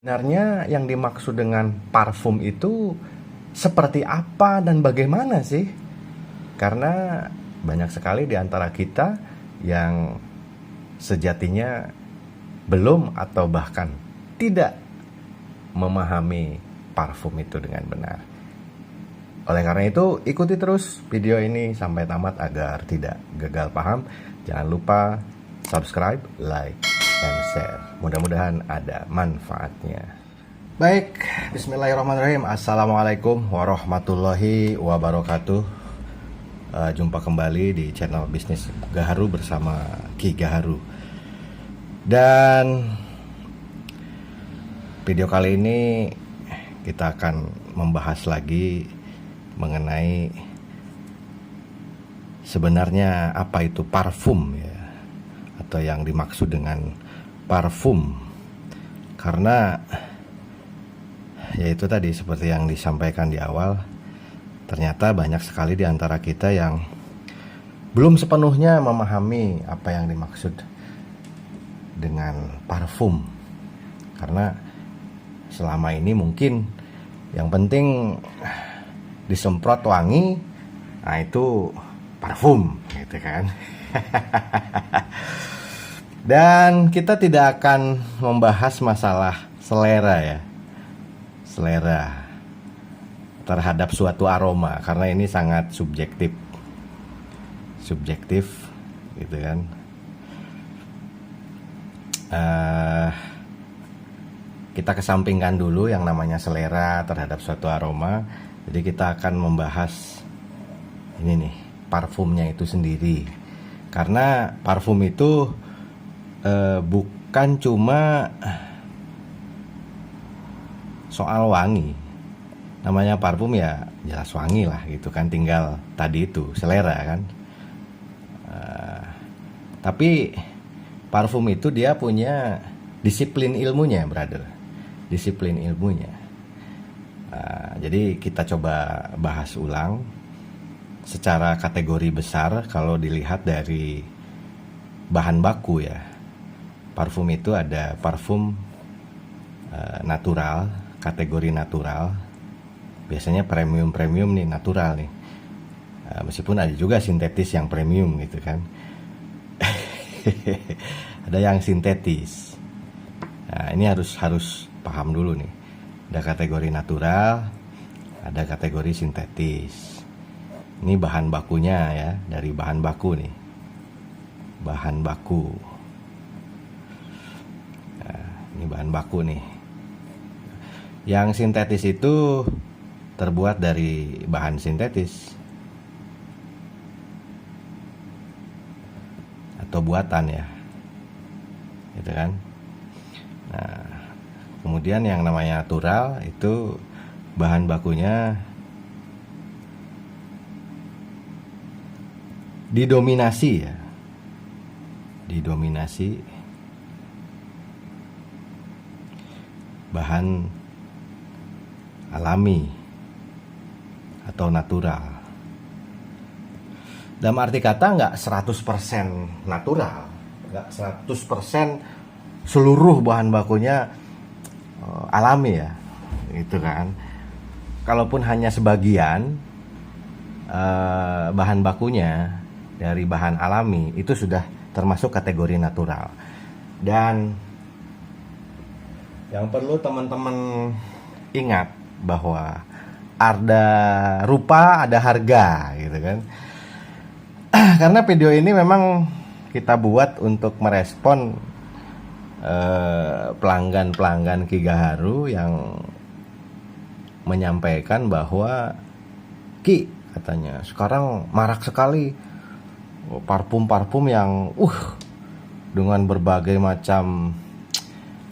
Sebenarnya yang dimaksud dengan parfum itu seperti apa dan bagaimana sih? Karena banyak sekali di antara kita yang sejatinya belum atau bahkan tidak memahami parfum itu dengan benar. Oleh karena itu, ikuti terus video ini sampai tamat agar tidak gagal paham. Jangan lupa subscribe, like, and share. Mudah-mudahan ada manfaatnya. Baik, bismillahirrahmanirrahim. Assalamualaikum warahmatullahi wabarakatuh. Jumpa kembali di channel Bisnis Gaharu bersama Ki Gaharu. Dan video kali ini kita akan membahas lagi mengenai sebenarnya apa itu parfum ya, atau yang dimaksud dengan parfum. Karena yaitu tadi seperti yang disampaikan di awal, ternyata banyak sekali di antara kita yang belum sepenuhnya memahami apa yang dimaksud dengan parfum. Karena selama ini mungkin yang penting disemprot wangi, nah itu parfum gitu kan. Dan kita tidak akan membahas masalah selera ya, selera terhadap suatu aroma, karena ini sangat subjektif gitu kan. Kita kesampingkan dulu yang namanya selera terhadap suatu aroma. Jadi kita akan membahas ini nih, parfumnya itu sendiri. Karena parfum itu bukan cuma soal wangi. Namanya parfum ya jelas wangi lah gitu kan, tinggal tadi itu selera kan. Tapi parfum itu dia punya disiplin ilmunya, brother. Disiplin ilmunya. Jadi kita coba bahas ulang secara kategori besar. Kalau dilihat dari bahan baku ya, parfum itu ada parfum natural, kategori natural. Biasanya premium nih, natural nih. Meskipun ada juga sintetis yang premium gitu kan. Ada yang sintetis. Nah, ini harus paham dulu nih. Ada kategori natural, ada kategori sintetis. Ini bahan bakunya ya, dari bahan baku nih. Bahan baku. Nah, ini bahan baku nih. Yang sintetis itu terbuat dari bahan sintetis atau buatan ya, gitu kan. Nah, kemudian yang namanya natural itu bahan bakunya didominasi ya, didominasi bahan alami atau natural. Dalam arti kata nggak 100% natural, nggak 100% seluruh bahan bakunya alami ya, gitu kan. Kalaupun hanya sebagian bahan bakunya dari bahan alami, itu sudah termasuk kategori natural. Dan yang perlu teman-teman ingat bahwa ada rupa, ada harga gitu kan. Karena video ini memang kita buat untuk merespon pelanggan-pelanggan Ki Gaharu yang menyampaikan bahwa Ki, katanya, sekarang marak sekali parfum-parfum yang dengan berbagai macam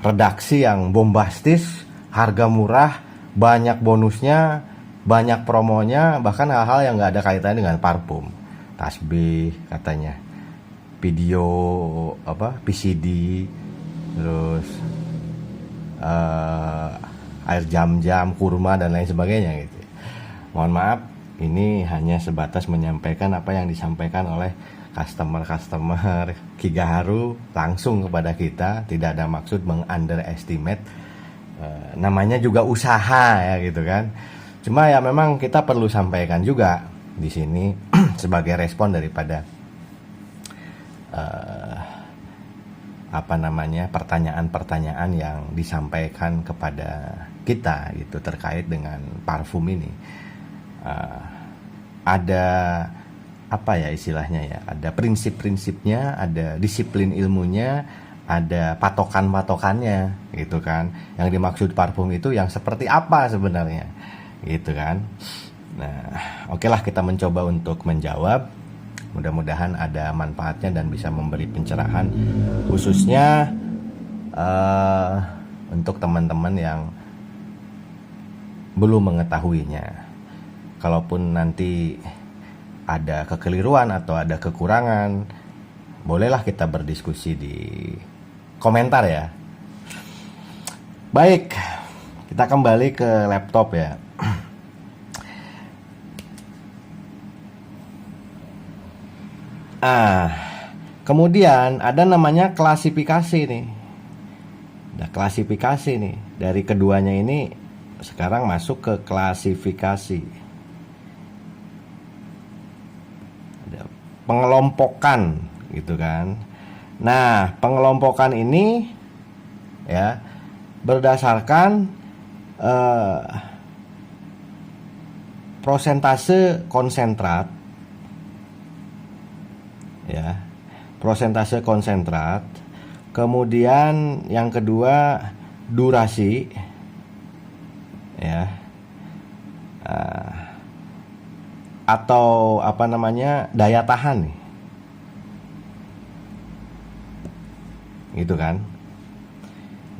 redaksi yang bombastis, harga murah, banyak bonusnya, banyak promonya, bahkan hal-hal yang nggak ada kaitannya dengan parfum. Tasbih katanya, video PCD, terus air jam-jam, kurma dan lain sebagainya gitu. Mohon maaf, ini hanya sebatas menyampaikan apa yang disampaikan oleh customer Ki Gaharu langsung kepada kita. Tidak ada maksud meng-underestimate namanya juga usaha ya gitu kan. Cuma ya memang kita perlu sampaikan juga di sini sebagai respon daripada pertanyaan-pertanyaan yang disampaikan kepada kita gitu terkait dengan parfum ini. Ada apa ya istilahnya ya, ada prinsip-prinsipnya, ada disiplin ilmunya, ada patokan-patokannya gitu kan. Yang dimaksud parfum itu yang seperti apa sebenarnya gitu kan. Nah, oke lah kita mencoba untuk menjawab. Mudah-mudahan ada manfaatnya dan bisa memberi pencerahan khususnya untuk teman-teman yang belum mengetahuinya. Kalaupun nanti ada kekeliruan atau ada kekurangan, bolehlah kita berdiskusi di komentar ya. Baik, kita kembali ke laptop ya. Kemudian ada namanya klasifikasi nih. Ada klasifikasi nih. Dari keduanya ini sekarang masuk ke klasifikasi. Ada pengelompokan gitu kan. Nah, pengelompokan ini ya berdasarkan prosentase konsentrat ya, prosentase konsentrat. Kemudian yang kedua durasi ya, atau apa namanya daya tahan nih, gitu kan.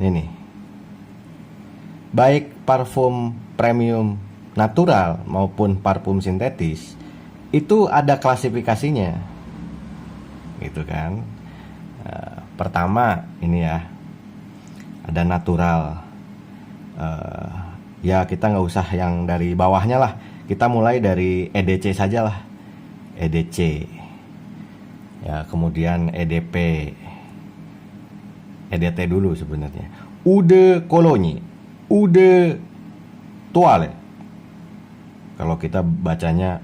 Ini nih, baik parfum premium natural maupun parfum sintetis itu ada klasifikasinya gitu kan. Pertama ini ya, ada natural. Ya kita nggak usah yang dari bawahnya lah, kita mulai dari EDC saja lah. EDC ya, kemudian EDP, EDT dulu sebenarnya, Eau de Cologne, Eau de Toilette. Kalau kita bacanya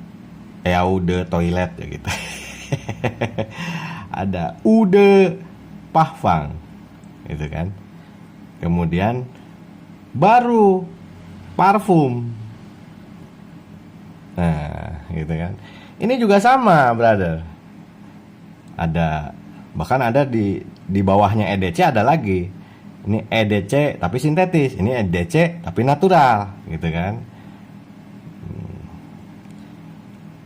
Eau de Toilet ya gitu. Ada Eau de Parfum gitu kan. Kemudian baru parfum. Nah, gitu kan. Ini juga sama, brother. Ada, bahkan ada di bawahnya EDC ada lagi. Ini EDC tapi sintetis, ini EDC tapi natural, gitu kan.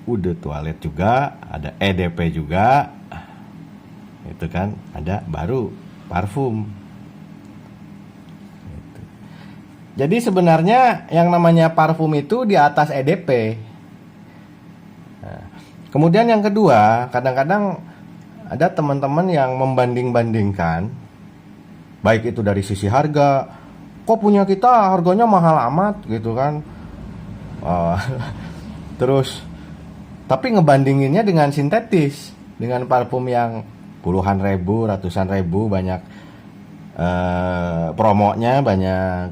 Eau de Toilette juga, ada EDP juga, itu kan, ada baru parfum. Gitu. Jadi sebenarnya yang namanya parfum itu di atas EDP. Nah, kemudian yang kedua, kadang-kadang ada teman-teman yang membanding-bandingkan, baik itu dari sisi harga, kok punya kita harganya mahal amat gitu kan. Terus tapi ngebandinginnya dengan sintetis, dengan parfum yang puluhan ribu, ratusan ribu, banyak promonya, banyak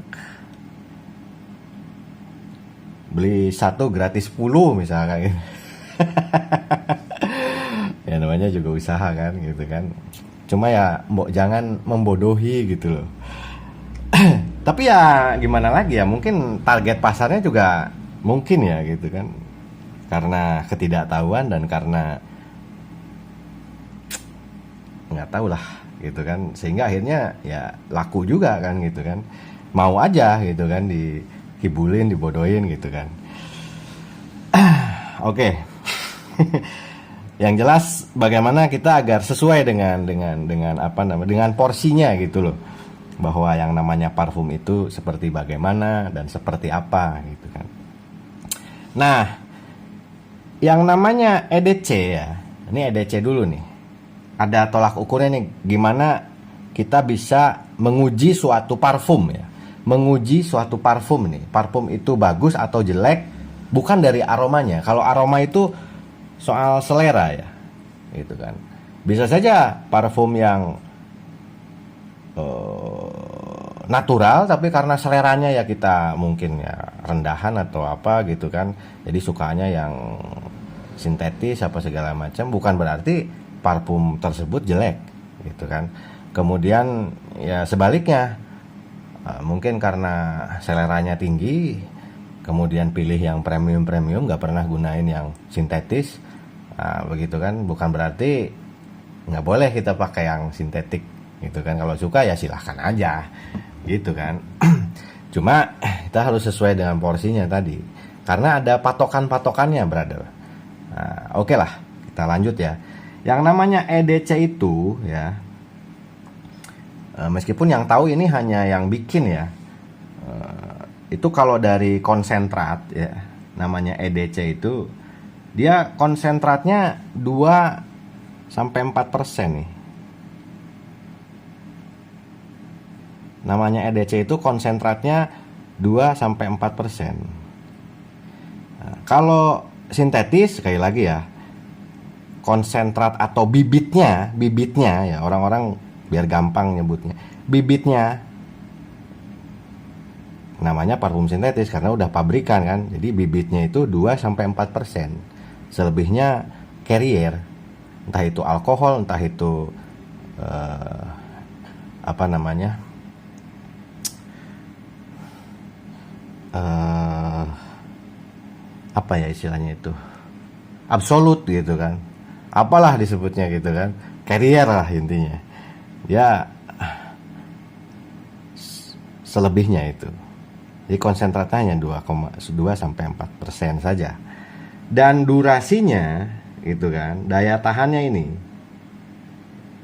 beli satu gratis 10 misalnya gitu. Ya namanya juga usaha kan gitu kan. Cuma ya jangan membodohi gitu loh. Tapi ya gimana lagi ya, mungkin target pasarnya juga mungkin ya gitu kan. Karena ketidaktahuan dan karena nggak tahu lah gitu kan, sehingga akhirnya ya laku juga kan gitu kan, mau aja gitu kan, dikibulin, dibodohin gitu kan. Oke. Yang jelas bagaimana kita agar sesuai dengan apa namanya, dengan porsinya gitu loh, bahwa yang namanya parfum itu seperti bagaimana dan seperti apa gitu kan. Nah, yang namanya EDC ya, ini EDC dulu nih. Ada tolak ukurnya nih, gimana kita bisa menguji suatu parfum ya. Menguji suatu parfum nih, parfum itu bagus atau jelek bukan dari aromanya. Kalau aroma itu soal selera ya, gitu kan. Bisa saja parfum yang natural, tapi karena seleranya ya kita mungkin ya rendahan atau apa gitu kan, jadi sukanya yang sintetis apa segala macam, bukan berarti parfum tersebut jelek gitu kan. Kemudian ya sebaliknya, mungkin karena seleranya tinggi, kemudian pilih yang premium, nggak pernah gunain yang sintetis. Begitu kan, bukan berarti nggak boleh kita pakai yang sintetik gitu kan. Kalau suka ya silahkan aja gitu kan. Cuma kita harus sesuai dengan porsinya tadi, karena ada patokan-patokannya, brother. Oke lah, kita lanjut ya. Yang namanya EDC itu ya, meskipun yang tahu ini hanya yang bikin ya, itu kalau dari konsentrat ya, namanya EDC itu dia konsentratnya 2-4% nih. Namanya EDC itu konsentratnya 2-4%. Kalau sintetis, sekali lagi ya, konsentrat atau bibitnya ya, orang-orang biar gampang nyebutnya, bibitnya namanya parfum sintetis karena udah pabrikan kan. Jadi bibitnya itu 2-4%. Selebihnya carrier, entah itu alkohol, entah itu apa namanya, apa ya istilahnya itu, absolut gitu kan, apalah disebutnya gitu kan, carrier lah intinya ya, selebihnya itu. Jadi konsentratnya 2-4% saja. Dan durasinya gitu kan, daya tahannya ini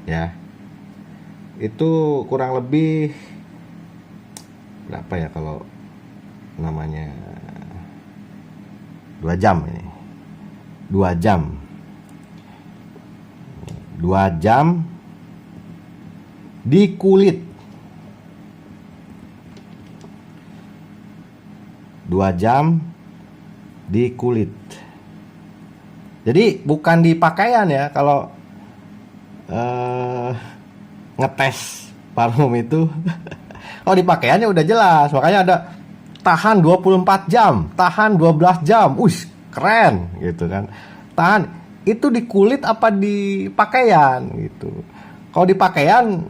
ya, itu kurang lebih berapa ya kalau namanya, 2 jam ini. 2 jam di kulit. 2 jam di kulit. Jadi bukan di pakaian ya. Kalau ngetes parfum itu oh di pakaiannya udah jelas. Makanya ada tahan 24 jam, tahan 12 jam. Keren gitu kan. Tahan itu di kulit apa di pakaian gitu. Kalau di pakaian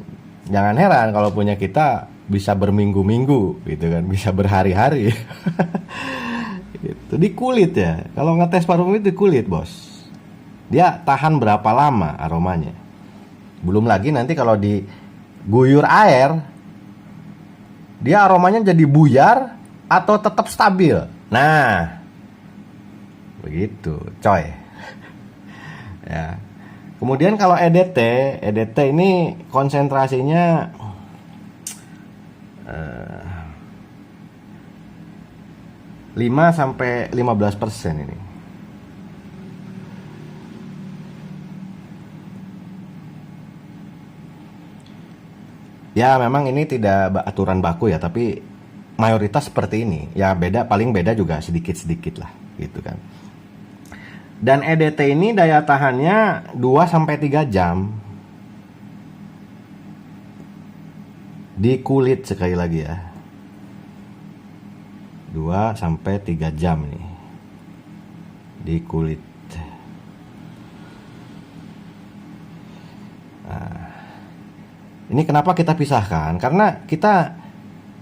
jangan heran kalau punya kita bisa berminggu-minggu gitu kan, bisa berhari-hari. Gitu. Di kulit ya. Kalau ngetes parfum itu di kulit, bos. Dia tahan berapa lama aromanya. Belum lagi nanti kalau diguyur air, dia aromanya jadi buyar atau tetap stabil. Nah, begitu, coy. Ya. Kemudian kalau EDT ini konsentrasinya 5-15% ini. Ya memang ini tidak aturan baku ya, tapi mayoritas seperti ini. Ya paling beda juga sedikit-sedikit lah gitu kan. Dan EDT ini daya tahannya 2-3 jam di kulit, sekali lagi ya, 2-3 jam nih di kulit. Nah, ini kenapa kita pisahkan? Karena kita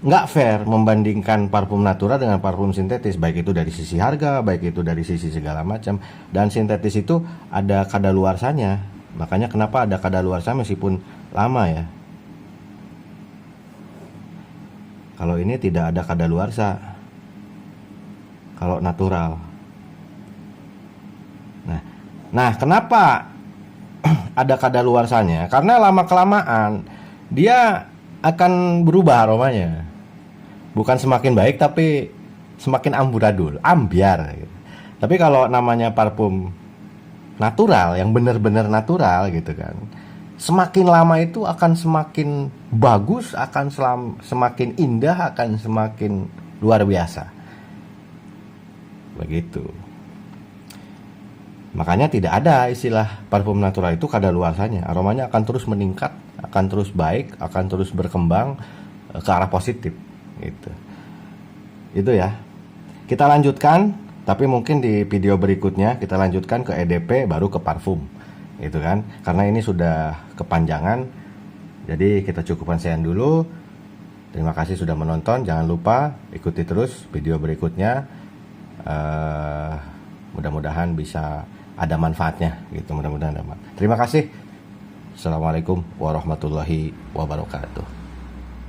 nggak fair membandingkan parfum natural dengan parfum sintetis, baik itu dari sisi harga, baik itu dari sisi segala macam. Dan sintetis itu ada kadaluarsanya, makanya kenapa ada kadaluarsa meskipun lama ya. Kalau ini tidak ada kadaluarsa, kalau natural. Nah kenapa ada kadaluarsanya? Karena lama kelamaan dia akan berubah aromanya. Bukan semakin baik, tapi semakin amburadul, ambiar gitu. Tapi kalau namanya parfum natural, yang benar-benar natural gitu kan, semakin lama itu akan semakin bagus, akan semakin indah, akan semakin luar biasa. Begitu. Makanya tidak ada istilah parfum natural itu kadaluarsanya. Aromanya akan terus meningkat, akan terus baik, akan terus berkembang, ke arah positif gitu. Itu ya. Kita lanjutkan, tapi mungkin di video berikutnya kita lanjutkan ke EDP baru ke parfum. Gitu kan. Karena ini sudah kepanjangan. Jadi kita cukupkan sekian dulu. Terima kasih sudah menonton. Jangan lupa ikuti terus video berikutnya. Mudah-mudahan bisa ada manfaatnya gitu. Mudah-mudahan ada manfaat. Terima kasih. Assalamualaikum warahmatullahi wabarakatuh.